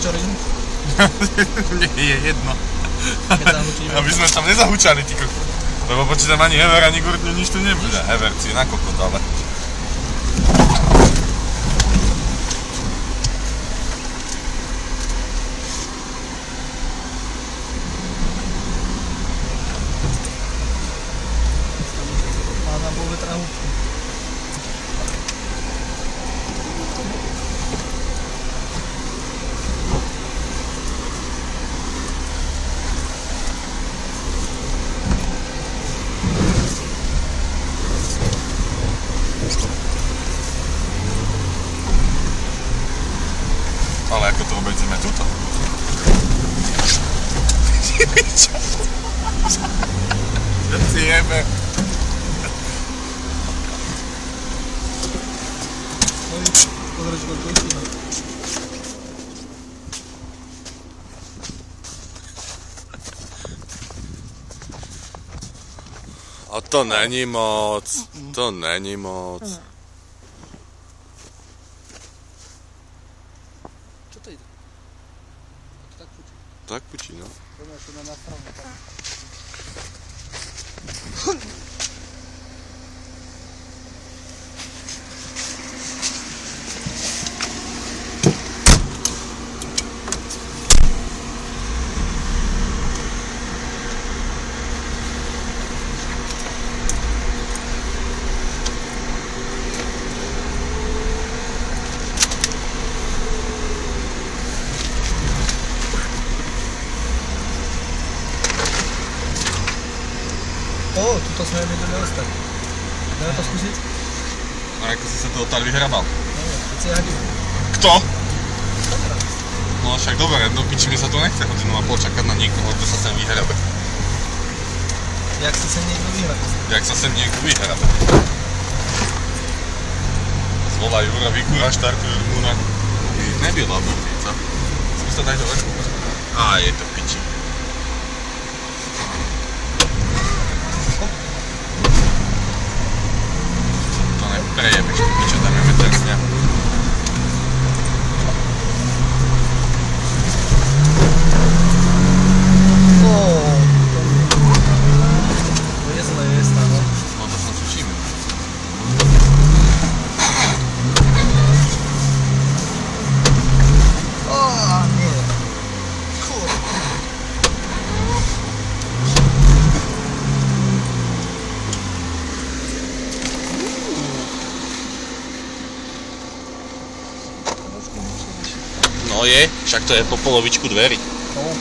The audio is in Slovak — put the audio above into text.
Kačorín? Nie je jedno. Aby sme tam nezahučali, ty kokot. Lebo počítam ani Hever, ani Gurtňu, nič tu nebude. Hever si na kokot, ale... Ale ako to obejdzeme tuto? Čo? Čo si jebe? Pozrieš, koľko je. A to není moc. To není moc. Čo to ide? To tak pučí. Tak pučí, no. Poďme ešte na stranu. Tuto sme vedeli ostať. Dáme to skúsiť? A ako si sa to odtiaľ vyhrabal? Neviem, keď si hadil. Kto? No však dobre, do piči mi sa tu nechce hodinu a pol čakať na niekoho, kto sa sem vyhrabe. Jak sa sem niekto vyhrabe? Jak sa sem niekto vyhrabe. Zvolaj Jura, vykúra, štartuj Jura. Nebyla blbíca. Skús to dať do vrchu. Á, je to piči. Prejebeš, čo dáme meter z ňa. To je zle, je stále. No to sa sušíme. Nie. No je, však to je po polovičku dverí. No.